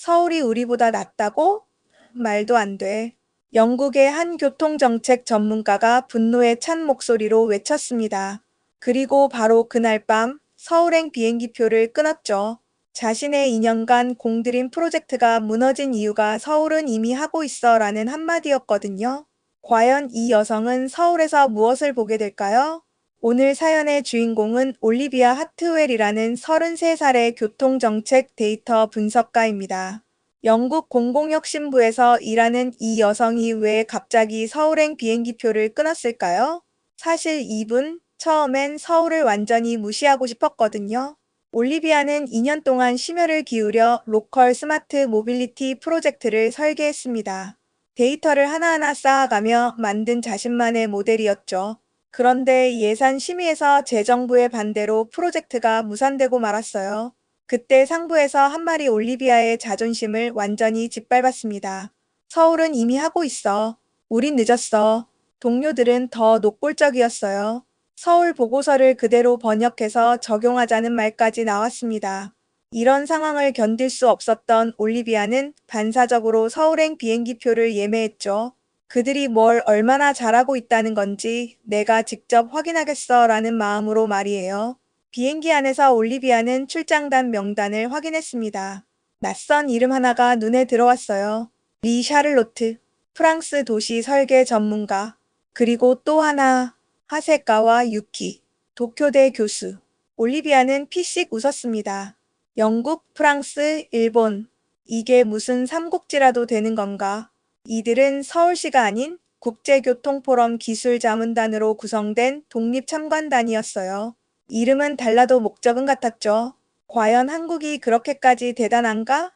서울이 우리보다 낫다고? 말도 안 돼. 영국의 한 교통정책 전문가가 분노에 찬 목소리로 외쳤습니다. 그리고 바로 그날 밤 서울행 비행기표를 끊었죠. 자신의 2년간 공들인 프로젝트가 무너진 이유가 서울은 이미 하고 있어 라는 한마디였거든요. 과연 이 여성은 서울에서 무엇을 보게 될까요? 오늘 사연의 주인공은 올리비아 하트웰이라는 33살의 교통정책 데이터 분석가입니다. 영국 공공혁신부에서 일하는 이 여성이 왜 갑자기 서울행 비행기표를 끊었을까요? 사실 이분 처음엔 서울을 완전히 무시하고 싶었거든요. 올리비아는 2년 동안 심혈을 기울여 로컬 스마트 모빌리티 프로젝트를 설계했습니다. 데이터를 하나하나 쌓아가며 만든 자신만의 모델이었죠. 그런데 예산 심의에서 재정부의 반대로 프로젝트가 무산되고 말았어요. 그때 상부에서 한 마리 올리비아의 자존심을 완전히 짓밟았습니다. 서울은 이미 하고 있어. 우린 늦었어. 동료들은 더 노골적이었어요. 서울 보고서를 그대로 번역해서 적용하자는 말까지 나왔습니다. 이런 상황을 견딜 수 없었던 올리비아는 반사적으로 서울행 비행기표를 예매했죠. 그들이 뭘 얼마나 잘하고 있다는 건지 내가 직접 확인하겠어 라는 마음으로 말이에요. 비행기 안에서 올리비아는 출장단 명단을 확인했습니다. 낯선 이름 하나가 눈에 들어왔어요. 리 샤를로트, 프랑스 도시 설계 전문가. 그리고 또 하나, 하세카와 유키, 도쿄대 교수. 올리비아는 피식 웃었습니다. 영국, 프랑스, 일본. 이게 무슨 삼국지라도 되는 건가? 이들은 서울시가 아닌 국제교통포럼 기술자문단으로 구성된 독립참관단이었어요. 이름은 달라도 목적은 같았죠. 과연 한국이 그렇게까지 대단한가?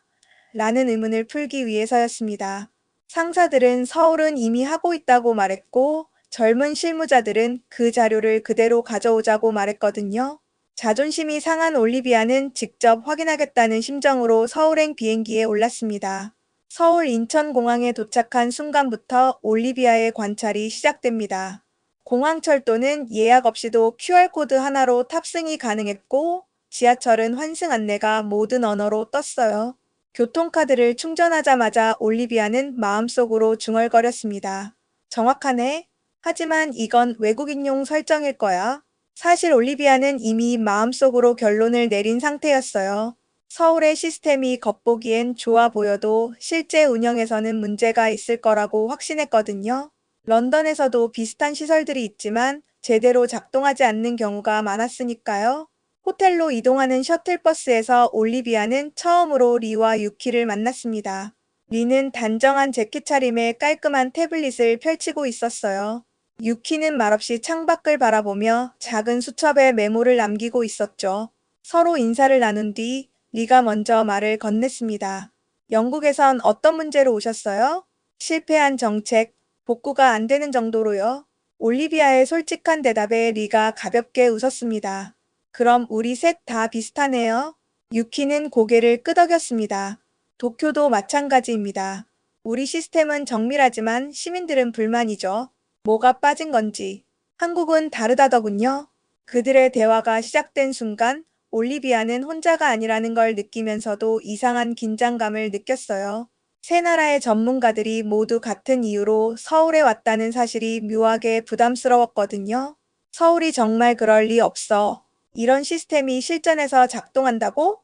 라는 의문을 풀기 위해서였습니다. 상사들은 서울은 이미 하고 있다고 말했고 젊은 실무자들은 그 자료를 그대로 가져오자고 말했거든요. 자존심이 상한 올리비아는 직접 확인하겠다는 심정으로 서울행 비행기에 올랐습니다. 서울 인천공항에 도착한 순간부터 올리비아의 관찰이 시작됩니다. 공항철도는 예약 없이도 QR코드 하나로 탑승이 가능했고 지하철은 환승 안내가 모든 언어로 떴어요. 교통카드를 충전하자마자 올리비아는 마음속으로 중얼거렸습니다. 정확하네. 하지만 이건 외국인용 설정일 거야. 사실 올리비아는 이미 마음속으로 결론을 내린 상태였어요. 서울의 시스템이 겉보기엔 좋아 보여도 실제 운영에서는 문제가 있을 거라고 확신했거든요. 런던에서도 비슷한 시설들이 있지만 제대로 작동하지 않는 경우가 많았으니까요. 호텔로 이동하는 셔틀버스에서 올리비아는 처음으로 리와 유키를 만났습니다. 리는 단정한 재킷 차림에 깔끔한 태블릿을 펼치고 있었어요. 유키는 말없이 창밖을 바라보며 작은 수첩에 메모를 남기고 있었죠. 서로 인사를 나눈 뒤 리가 먼저 말을 건넸습니다. 영국에선 어떤 문제로 오셨어요? 실패한 정책, 복구가 안 되는 정도로요. 올리비아의 솔직한 대답에 리가 가볍게 웃었습니다. 그럼 우리 셋 다 비슷하네요. 유키는 고개를 끄덕였습니다. 도쿄도 마찬가지입니다. 우리 시스템은 정밀하지만 시민들은 불만이죠. 뭐가 빠진 건지. 한국은 다르다더군요. 그들의 대화가 시작된 순간 올리비아는 혼자가 아니라는 걸 느끼면서도 이상한 긴장감을 느꼈어요. 세 나라의 전문가들이 모두 같은 이유로 서울에 왔다는 사실이 묘하게 부담스러웠거든요. 서울이 정말 그럴 리 없어. 이런 시스템이 실전에서 작동한다고?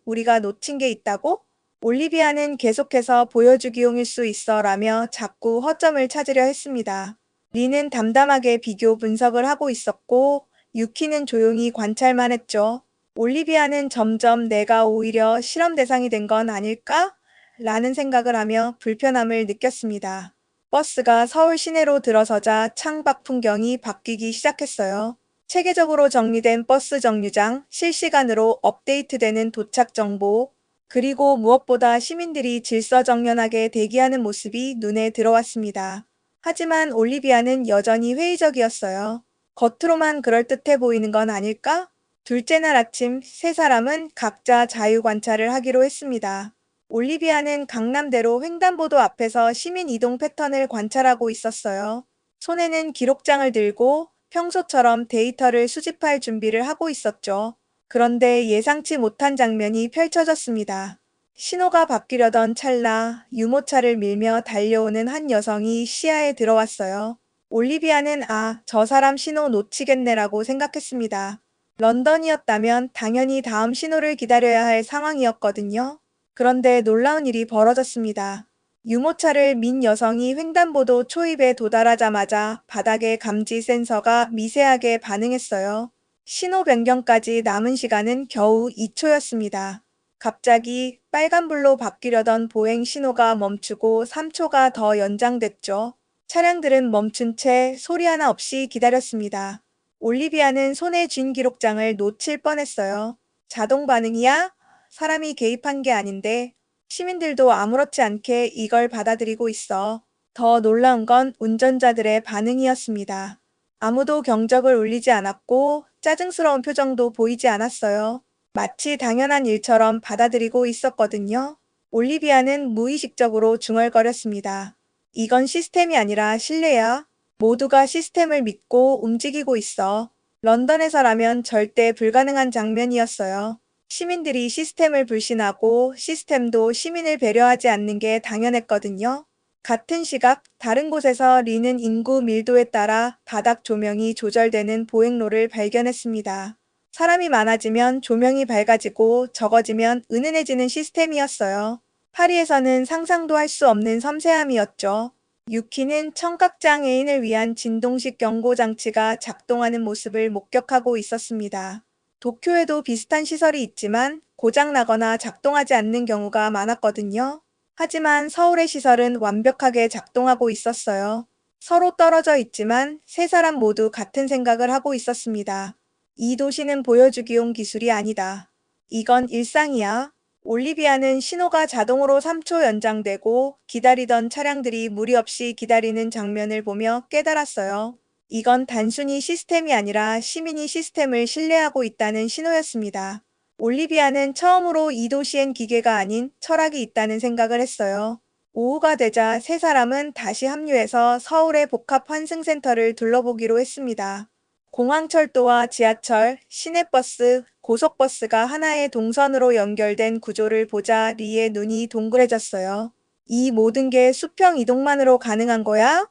우리가 놓친 게 있다고? 올리비아는 계속해서 보여주기용일 수 있어 라며 자꾸 허점을 찾으려 했습니다. 리는 담담하게 비교 분석을 하고 있었고 유키는 조용히 관찰만 했죠. 올리비아는 점점 내가 오히려 실험 대상이 된 건 아닐까? 라는 생각을 하며 불편함을 느꼈습니다. 버스가 서울 시내로 들어서자 창밖 풍경이 바뀌기 시작했어요. 체계적으로 정리된 버스 정류장, 실시간으로 업데이트되는 도착 정보, 그리고 무엇보다 시민들이 질서정연하게 대기하는 모습이 눈에 들어왔습니다. 하지만 올리비아는 여전히 회의적이었어요. 겉으로만 그럴듯해 보이는 건 아닐까? 둘째 날 아침 세 사람은 각자 자유관찰을 하기로 했습니다. 올리비아는 강남대로 횡단보도 앞에서 시민 이동 패턴을 관찰하고 있었어요. 손에는 기록장을 들고 평소처럼 데이터를 수집할 준비를 하고 있었죠. 그런데 예상치 못한 장면이 펼쳐졌습니다. 신호가 바뀌려던 찰나 유모차를 밀며 달려오는 한 여성이 시야에 들어왔어요. 올리비아는 저 사람 신호 놓치겠네라고 생각했습니다. 런던이었다면 당연히 다음 신호를 기다려야 할 상황이었거든요. 그런데 놀라운 일이 벌어졌습니다. 유모차를 민 여성이 횡단보도 초입에 도달하자마자 바닥의 감지 센서가 미세하게 반응했어요. 신호 변경까지 남은 시간은 겨우 2초였습니다. 갑자기 빨간불로 바뀌려던 보행 신호가 멈추고 3초가 더 연장됐죠. 차량들은 멈춘 채 소리 하나 없이 기다렸습니다. 올리비아는 손에 쥔 기록장을 놓칠 뻔했어요. 자동 반응이야? 사람이 개입한 게 아닌데 시민들도 아무렇지 않게 이걸 받아들이고 있어. 더 놀라운 건 운전자들의 반응이었습니다. 아무도 경적을 울리지 않았고 짜증스러운 표정도 보이지 않았어요. 마치 당연한 일처럼 받아들이고 있었거든요. 올리비아는 무의식적으로 중얼거렸습니다. 이건 시스템이 아니라 신뢰야. 모두가 시스템을 믿고 움직이고 있어. 런던에서라면 절대 불가능한 장면이었어요. 시민들이 시스템을 불신하고 시스템도 시민을 배려하지 않는 게 당연했거든요. 같은 시각 다른 곳에서 리는 인구 밀도에 따라 바닥 조명이 조절되는 보행로를 발견했습니다. 사람이 많아지면 조명이 밝아지고 적어지면 은은해지는 시스템이었어요. 파리에서는 상상도 할 수 없는 섬세함이었죠. 유키는 청각장애인을 위한 진동식 경고장치가 작동하는 모습을 목격하고 있었습니다. 도쿄에도 비슷한 시설이 있지만 고장나거나 작동하지 않는 경우가 많았거든요. 하지만 서울의 시설은 완벽하게 작동하고 있었어요. 서로 떨어져 있지만 세 사람 모두 같은 생각을 하고 있었습니다. 이 도시는 보여주기용 기술이 아니다. 이건 일상이야. 올리비아는 신호가 자동으로 3초 연장되고 기다리던 차량들이 무리 없이 기다리는 장면을 보며 깨달았어요. 이건 단순히 시스템이 아니라 시민이 시스템을 신뢰하고 있다는 신호였습니다. 올리비아는 처음으로 이 도시엔 기계가 아닌 철학이 있다는 생각을 했어요. 오후가 되자 세 사람은 다시 합류해서 서울의 복합 환승센터를 둘러보기로 했습니다. 공항철도와 지하철, 시내버스, 고속버스가 하나의 동선으로 연결된 구조를 보자 리의 눈이 동그래졌어요. 이 모든 게 수평 이동만으로 가능한 거야?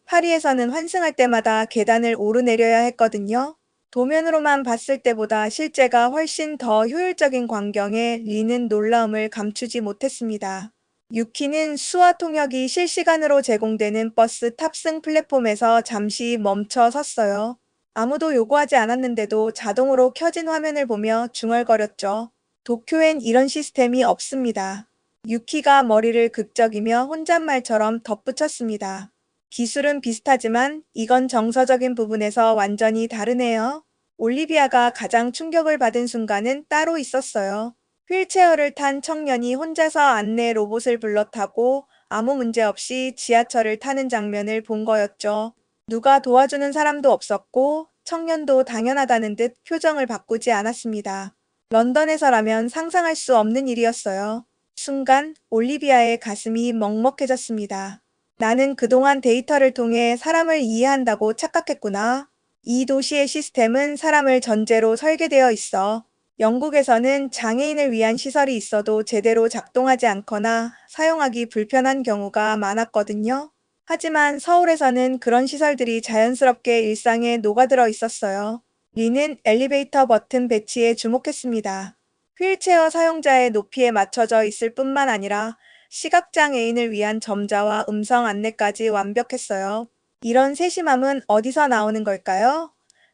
파리에서는 환승할 때마다 계단을 오르내려야 했거든요. 도면으로만 봤을 때보다 실제가 훨씬 더 효율적인 광경에 리는 놀라움을 감추지 못했습니다. 유키는 수화 통역이 실시간으로 제공되는 버스 탑승 플랫폼에서 잠시 멈춰 섰어요. 아무도 요구하지 않았는데도 자동으로 켜진 화면을 보며 중얼거렸죠. 도쿄엔 이런 시스템이 없습니다. 유키가 머리를 극적이며 혼잣말처럼 덧붙였습니다. 기술은 비슷하지만 이건 정서적인 부분에서 완전히 다르네요. 올리비아가 가장 충격을 받은 순간은 따로 있었어요. 휠체어를 탄 청년이 혼자서 안내 로봇을 불러타고 아무 문제 없이 지하철을 타는 장면을 본 거였죠. 누가 도와주는 사람도 없었고 청년도 당연하다는 듯 표정을 바꾸지 않았습니다. 런던에서라면 상상할 수 없는 일이었어요. 순간 올리비아의 가슴이 먹먹해졌습니다. 나는 그동안 데이터를 통해 사람을 이해한다고 착각했구나. 이 도시의 시스템은 사람을 전제로 설계되어 있어. 영국에서는 장애인을 위한 시설이 있어도 제대로 작동하지 않거나 사용하기 불편한 경우가 많았거든요. 하지만 서울에서는 그런 시설들이 자연스럽게 일상에 녹아들어 있었어요. 리는 엘리베이터 버튼 배치에 주목했습니다. 휠체어 사용자의 높이에 맞춰져 있을 뿐만 아니라 시각장애인을 위한 점자와 음성 안내까지 완벽했어요. 이런 세심함은 어디서 나오는 걸까요?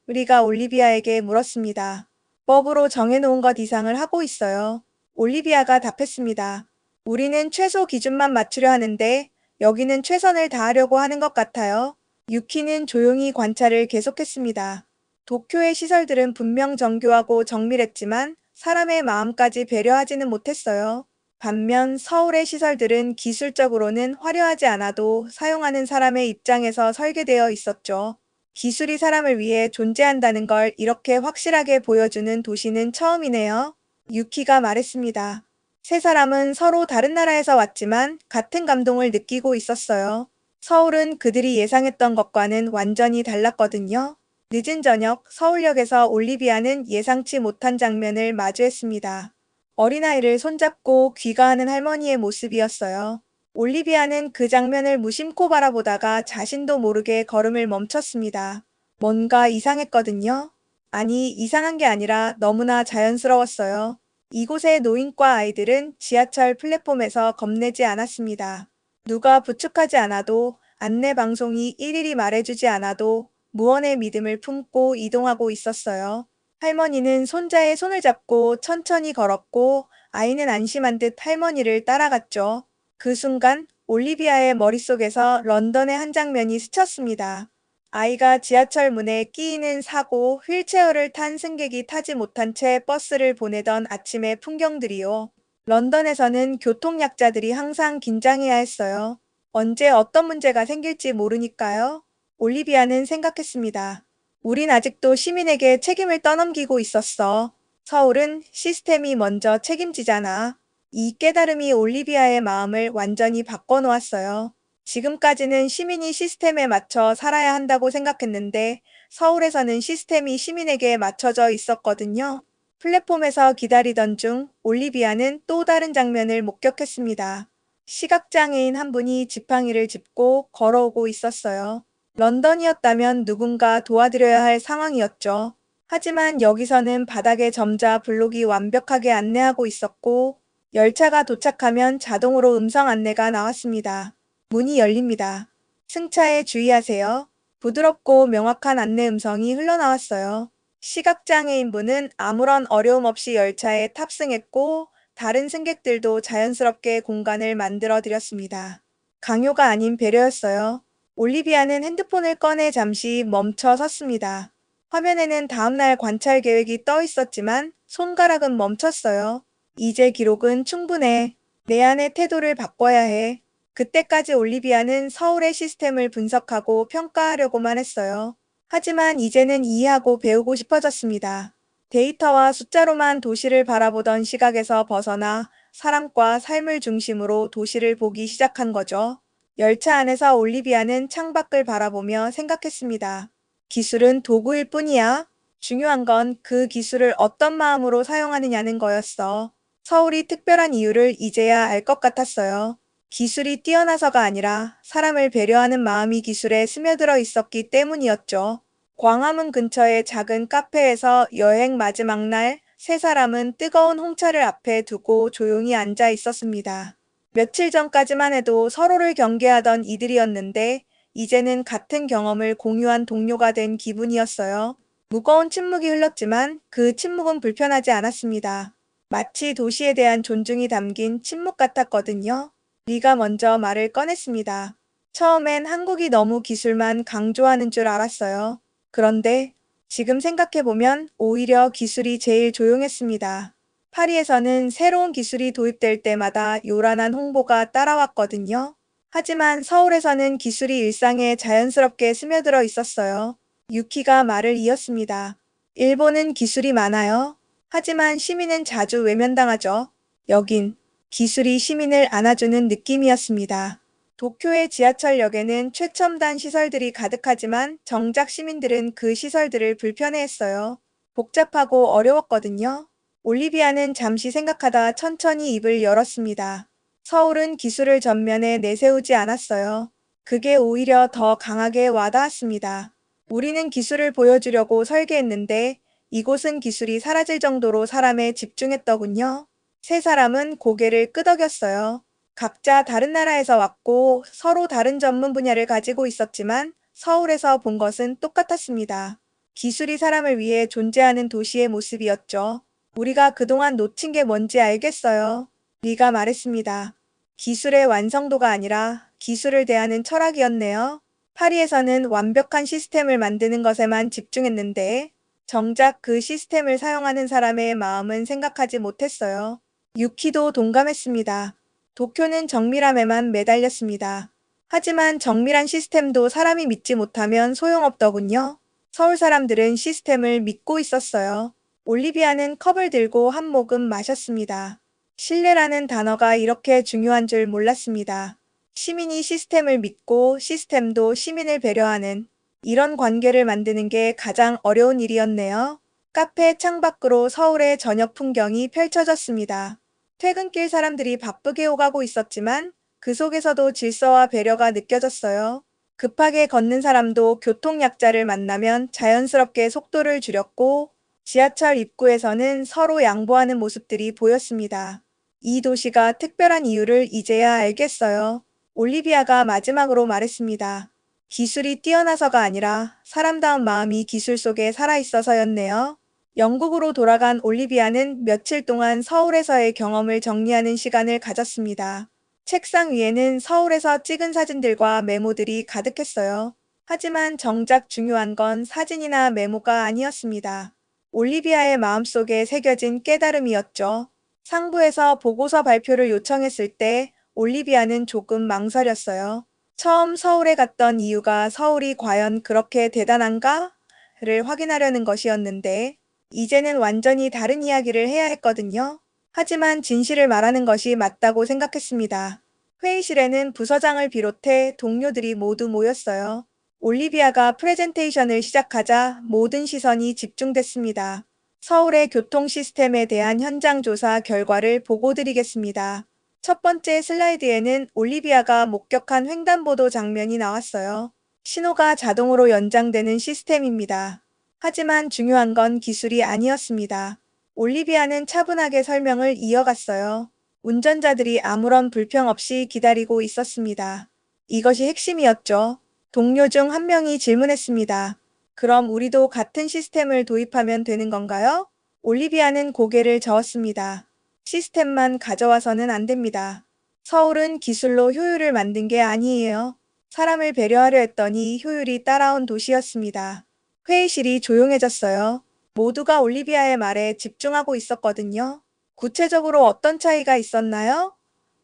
우리가 올리비아에게 물었습니다. 법으로 정해놓은 것 이상을 하고 있어요. 올리비아가 답했습니다. 우리는 최소 기준만 맞추려 하는데 여기는 최선을 다하려고 하는 것 같아요. 유키는 조용히 관찰을 계속했습니다. 도쿄의 시설들은 분명 정교하고 정밀했지만 사람의 마음까지 배려하지는 못했어요. 반면 서울의 시설들은 기술적으로는 화려하지 않아도 사용하는 사람의 입장에서 설계되어 있었죠. 기술이 사람을 위해 존재한다는 걸 이렇게 확실하게 보여주는 도시는 처음이네요. 유키가 말했습니다. 세 사람은 서로 다른 나라에서 왔지만 같은 감동을 느끼고 있었어요. 서울은 그들이 예상했던 것과는 완전히 달랐거든요. 늦은 저녁 서울역에서 올리비아는 예상치 못한 장면을 마주했습니다. 어린아이를 손잡고 귀가하는 할머니의 모습이었어요. 올리비아는 그 장면을 무심코 바라보다가 자신도 모르게 걸음을 멈췄습니다. 뭔가 이상했거든요. 아니, 이상한 게 아니라 너무나 자연스러웠어요. 이곳의 노인과 아이들은 지하철 플랫폼에서 겁내지 않았습니다. 누가 부축하지 않아도, 안내 방송이 일일이 말해주지 않아도 무언의 믿음을 품고 이동하고 있었어요. 할머니는 손자의 손을 잡고 천천히 걸었고 아이는 안심한 듯 할머니를 따라갔죠. 그 순간 올리비아의 머릿속에서 런던의 한 장면이 스쳤습니다. 아이가 지하철 문에 끼이는 사고, 휠체어를 탄 승객이 타지 못한 채 버스를 보내던 아침의 풍경들이요. 런던에서는 교통약자들이 항상 긴장해야 했어요. 언제 어떤 문제가 생길지 모르니까요. 올리비아는 생각했습니다. 우린 아직도 시민에게 책임을 떠넘기고 있었어. 서울은 시스템이 먼저 책임지잖아. 이 깨달음이 올리비아의 마음을 완전히 바꿔놓았어요. 지금까지는 시민이 시스템에 맞춰 살아야 한다고 생각했는데 서울에서는 시스템이 시민에게 맞춰져 있었거든요. 플랫폼에서 기다리던 중 올리비아는 또 다른 장면을 목격했습니다. 시각장애인 한 분이 지팡이를 짚고 걸어오고 있었어요. 런던이었다면 누군가 도와드려야 할 상황이었죠. 하지만 여기서는 바닥에 점자 블록이 완벽하게 안내하고 있었고 열차가 도착하면 자동으로 음성 안내가 나왔습니다. 문이 열립니다. 승차에 주의하세요. 부드럽고 명확한 안내 음성이 흘러나왔어요. 시각장애인분은 아무런 어려움 없이 열차에 탑승했고 다른 승객들도 자연스럽게 공간을 만들어 드렸습니다. 강요가 아닌 배려였어요. 올리비아는 핸드폰을 꺼내 잠시 멈춰 섰습니다. 화면에는 다음날 관찰 계획이 떠 있었지만 손가락은 멈췄어요. 이제 기록은 충분해. 내 안의 태도를 바꿔야 해. 그때까지 올리비아는 서울의 시스템을 분석하고 평가하려고만 했어요. 하지만 이제는 이해하고 배우고 싶어졌습니다. 데이터와 숫자로만 도시를 바라보던 시각에서 벗어나 사람과 삶을 중심으로 도시를 보기 시작한 거죠. 열차 안에서 올리비아는 창밖을 바라보며 생각했습니다. 기술은 도구일 뿐이야. 중요한 건 그 기술을 어떤 마음으로 사용하느냐는 거였어. 서울이 특별한 이유를 이제야 알 것 같았어요. 기술이 뛰어나서가 아니라 사람을 배려하는 마음이 기술에 스며들어 있었기 때문이었죠. 광화문 근처의 작은 카페에서 여행 마지막 날 세 사람은 뜨거운 홍차를 앞에 두고 조용히 앉아 있었습니다. 며칠 전까지만 해도 서로를 경계하던 이들이었는데 이제는 같은 경험을 공유한 동료가 된 기분이었어요. 무거운 침묵이 흘렀지만 그 침묵은 불편하지 않았습니다. 마치 도시에 대한 존중이 담긴 침묵 같았거든요. 리가 먼저 말을 꺼냈습니다. 처음엔 한국이 너무 기술만 강조하는 줄 알았어요. 그런데 지금 생각해보면 오히려 기술이 제일 조용했습니다. 파리에서는 새로운 기술이 도입될 때마다 요란한 홍보가 따라왔거든요. 하지만 서울에서는 기술이 일상에 자연스럽게 스며들어 있었어요. 유키가 말을 이었습니다. 일본은 기술이 많아요. 하지만 시민은 자주 외면당하죠. 여긴 기술이 시민을 안아주는 느낌이었습니다. 도쿄의 지하철역에는 최첨단 시설들이 가득하지만 정작 시민들은 그 시설들을 불편해했어요. 복잡하고 어려웠거든요. 올리비아는 잠시 생각하다 천천히 입을 열었습니다. 서울은 기술을 전면에 내세우지 않았어요. 그게 오히려 더 강하게 와닿았습니다. 우리는 기술을 보여주려고 설계했는데 이곳은 기술이 사라질 정도로 사람에 집중했더군요. 세 사람은 고개를 끄덕였어요. 각자 다른 나라에서 왔고 서로 다른 전문 분야를 가지고 있었지만 서울에서 본 것은 똑같았습니다. 기술이 사람을 위해 존재하는 도시의 모습이었죠. 우리가 그동안 놓친 게 뭔지 알겠어요. 리가 말했습니다. 기술의 완성도가 아니라 기술을 대하는 철학이었네요. 파리에서는 완벽한 시스템을 만드는 것에만 집중했는데 정작 그 시스템을 사용하는 사람의 마음은 생각하지 못했어요. 유키도 동감했습니다. 도쿄는 정밀함에만 매달렸습니다. 하지만 정밀한 시스템도 사람이 믿지 못하면 소용없더군요. 서울 사람들은 시스템을 믿고 있었어요. 올리비아는 컵을 들고 한 모금 마셨습니다. 신뢰라는 단어가 이렇게 중요한 줄 몰랐습니다. 시민이 시스템을 믿고 시스템도 시민을 배려하는 이런 관계를 만드는 게 가장 어려운 일이었네요. 카페 창밖으로 서울의 저녁 풍경이 펼쳐졌습니다. 퇴근길 사람들이 바쁘게 오가고 있었지만 그 속에서도 질서와 배려가 느껴졌어요. 급하게 걷는 사람도 교통약자를 만나면 자연스럽게 속도를 줄였고 지하철 입구에서는 서로 양보하는 모습들이 보였습니다. 이 도시가 특별한 이유를 이제야 알겠어요. 올리비아가 마지막으로 말했습니다. 기술이 뛰어나서가 아니라 사람다운 마음이 기술 속에 살아있어서였네요. 영국으로 돌아간 올리비아는 며칠 동안 서울에서의 경험을 정리하는 시간을 가졌습니다. 책상 위에는 서울에서 찍은 사진들과 메모들이 가득했어요. 하지만 정작 중요한 건 사진이나 메모가 아니었습니다. 올리비아의 마음속에 새겨진 깨달음이었죠. 상부에서 보고서 발표를 요청했을 때 올리비아는 조금 망설였어요. 처음 서울에 갔던 이유가 서울이 과연 그렇게 대단한가? 를 확인하려는 것이었는데 이제는 완전히 다른 이야기를 해야 했거든요. 하지만 진실을 말하는 것이 맞다고 생각했습니다. 회의실에는 부서장을 비롯해 동료들이 모두 모였어요. 올리비아가 프레젠테이션을 시작하자 모든 시선이 집중됐습니다. 서울의 교통 시스템에 대한 현장 조사 결과를 보고드리겠습니다. 첫 번째 슬라이드에는 올리비아가 목격한 횡단보도 장면이 나왔어요. 신호가 자동으로 연장되는 시스템입니다. 하지만 중요한 건 기술이 아니었습니다. 올리비아는 차분하게 설명을 이어갔어요. 운전자들이 아무런 불평 없이 기다리고 있었습니다. 이것이 핵심이었죠. 동료 중 한 명이 질문했습니다. 그럼 우리도 같은 시스템을 도입하면 되는 건가요? 올리비아는 고개를 저었습니다. 시스템만 가져와서는 안 됩니다. 서울은 기술로 효율을 만든 게 아니에요. 사람을 배려하려 했더니 효율이 따라온 도시였습니다. 회의실이 조용해졌어요. 모두가 올리비아의 말에 집중하고 있었거든요. 구체적으로 어떤 차이가 있었나요?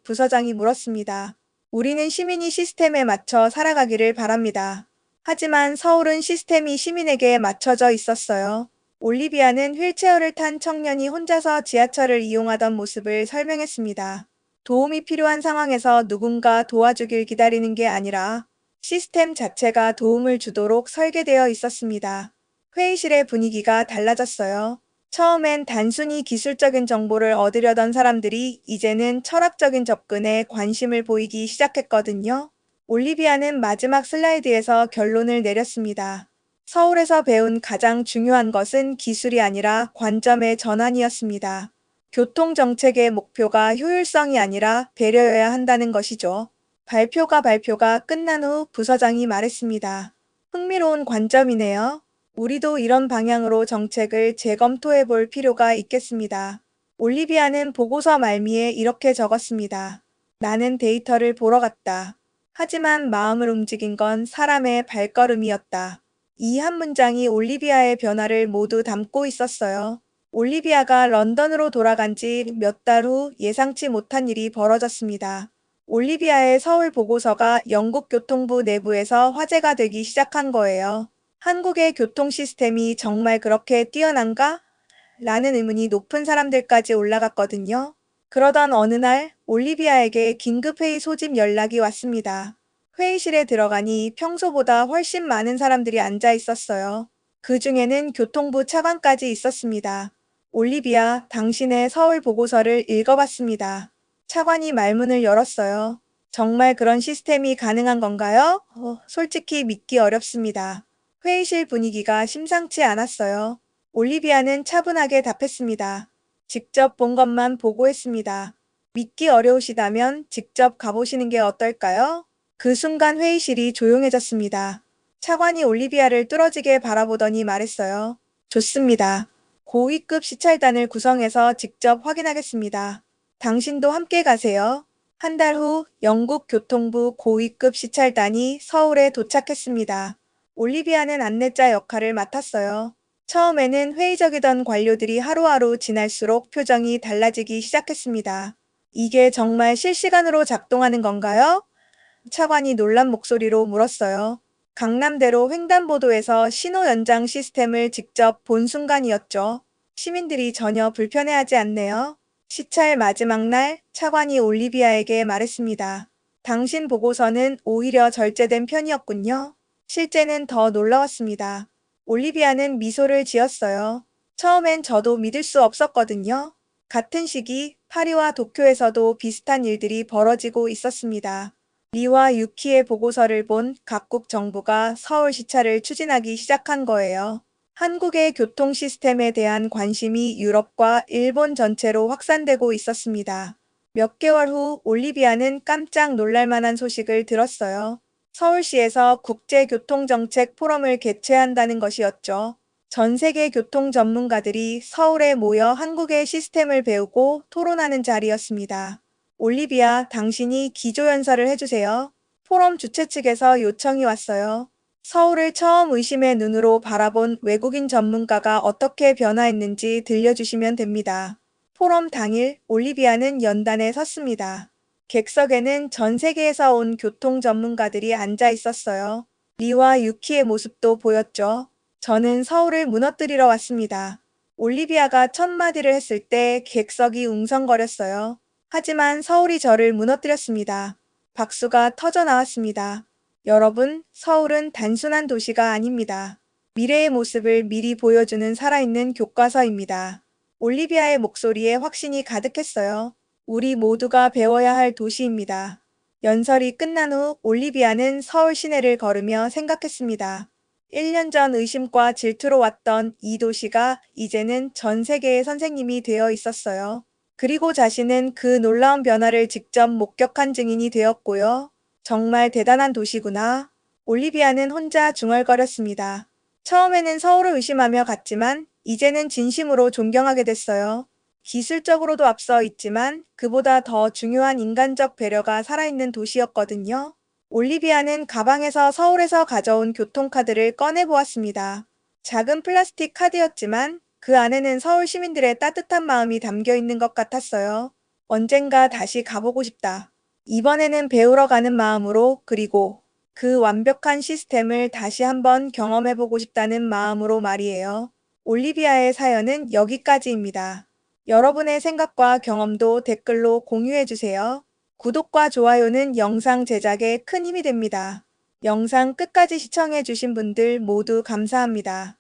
부서장이 물었습니다. 우리는 시민이 시스템에 맞춰 살아가기를 바랍니다. 하지만 서울은 시스템이 시민에게 맞춰져 있었어요. 올리비아는 휠체어를 탄 청년이 혼자서 지하철을 이용하던 모습을 설명했습니다. 도움이 필요한 상황에서 누군가 도와주길 기다리는 게 아니라 시스템 자체가 도움을 주도록 설계되어 있었습니다. 회의실의 분위기가 달라졌어요. 처음엔 단순히 기술적인 정보를 얻으려던 사람들이 이제는 철학적인 접근에 관심을 보이기 시작했거든요. 올리비아는 마지막 슬라이드에서 결론을 내렸습니다. 서울에서 배운 가장 중요한 것은 기술이 아니라 관점의 전환이었습니다. 교통정책의 목표가 효율성이 아니라 배려여야 한다는 것이죠. 발표가 끝난 후 부서장이 말했습니다. 흥미로운 관점이네요. 우리도 이런 방향으로 정책을 재검토해 볼 필요가 있겠습니다. 올리비아는 보고서 말미에 이렇게 적었습니다. 나는 데이터를 보러 갔다. 하지만 마음을 움직인 건 사람의 발걸음이었다. 이 한 문장이 올리비아의 변화를 모두 담고 있었어요. 올리비아가 런던으로 돌아간 지 몇 달 후 예상치 못한 일이 벌어졌습니다. 올리비아의 서울 보고서가 영국 교통부 내부에서 화제가 되기 시작한 거예요. 한국의 교통 시스템이 정말 그렇게 뛰어난가? 라는 의문이 높은 사람들까지 올라갔거든요. 그러던 어느 날 올리비아에게 긴급회의 소집 연락이 왔습니다. 회의실에 들어가니 평소보다 훨씬 많은 사람들이 앉아 있었어요. 그 중에는 교통부 차관까지 있었습니다. 올리비아, 당신의 서울 보고서를 읽어봤습니다. 차관이 말문을 열었어요. 정말 그런 시스템이 가능한 건가요? 솔직히 믿기 어렵습니다. 회의실 분위기가 심상치 않았어요. 올리비아는 차분하게 답했습니다. 직접 본 것만 보고했습니다. 믿기 어려우시다면 직접 가보시는 게 어떨까요? 그 순간 회의실이 조용해졌습니다. 차관이 올리비아를 뚫어지게 바라보더니 말했어요. 좋습니다. 고위급 시찰단을 구성해서 직접 확인하겠습니다. 당신도 함께 가세요. 한 달 후 영국 교통부 고위급 시찰단이 서울에 도착했습니다. 올리비아는 안내자 역할을 맡았어요. 처음에는 회의적이던 관료들이 하루하루 지날수록 표정이 달라지기 시작했습니다. 이게 정말 실시간으로 작동하는 건가요? 차관이 놀란 목소리로 물었어요. 강남대로 횡단보도에서 신호 연장 시스템을 직접 본 순간이었죠. 시민들이 전혀 불편해하지 않네요. 시찰 마지막 날 차관이 올리비아에게 말했습니다. 당신 보고서는 오히려 절제된 편이었군요. 실제는 더 놀라웠습니다. 올리비아는 미소를 지었어요. 처음엔 저도 믿을 수 없었거든요. 같은 시기 파리와 도쿄에서도 비슷한 일들이 벌어지고 있었습니다. 리와 유키의 보고서를 본 각국 정부가 서울 시차를 추진하기 시작한 거예요. 한국의 교통 시스템에 대한 관심이 유럽과 일본 전체로 확산되고 있었습니다. 몇 개월 후 올리비아는 깜짝 놀랄 만한 소식을 들었어요. 서울시에서 국제교통정책 포럼을 개최한다는 것이었죠. 전 세계 교통 전문가들이 서울에 모여 한국의 시스템을 배우고 토론하는 자리였습니다. 올리비아, 당신이 기조연설을 해주세요. 포럼 주최 측에서 요청이 왔어요. 서울을 처음 의심의 눈으로 바라본 외국인 전문가가 어떻게 변화했는지 들려주시면 됩니다. 포럼 당일 올리비아는 연단에 섰습니다. 객석에는 전 세계에서 온 교통 전문가들이 앉아 있었어요. 리와 유키의 모습도 보였죠. 저는 서울을 무너뜨리러 왔습니다. 올리비아가 첫 마디를 했을 때 객석이 웅성거렸어요. 하지만 서울이 저를 무너뜨렸습니다. 박수가 터져 나왔습니다. 여러분, 서울은 단순한 도시가 아닙니다. 미래의 모습을 미리 보여주는 살아있는 교과서입니다. 올리비아의 목소리에 확신이 가득했어요. 우리 모두가 배워야 할 도시입니다. 연설이 끝난 후 올리비아는 서울 시내를 걸으며 생각했습니다. 1년 전 의심과 질투로 왔던 이 도시가 이제는 전 세계의 선생님이 되어 있었어요. 그리고 자신은 그 놀라운 변화를 직접 목격한 증인이 되었고요. 정말 대단한 도시구나. 올리비아는 혼자 중얼거렸습니다. 처음에는 서울을 의심하며 갔지만 이제는 진심으로 존경하게 됐어요. 기술적으로도 앞서 있지만 그보다 더 중요한 인간적 배려가 살아있는 도시였거든요. 올리비아는 가방에서 서울에서 가져온 교통카드를 꺼내보았습니다. 작은 플라스틱 카드였지만 그 안에는 서울 시민들의 따뜻한 마음이 담겨 있는 것 같았어요. 언젠가 다시 가보고 싶다. 이번에는 배우러 가는 마음으로, 그리고 그 완벽한 시스템을 다시 한번 경험해보고 싶다는 마음으로 말이에요. 올리비아의 사연은 여기까지입니다. 여러분의 생각과 경험도 댓글로 공유해주세요. 구독과 좋아요는 영상 제작에 큰 힘이 됩니다. 영상 끝까지 시청해주신 분들 모두 감사합니다.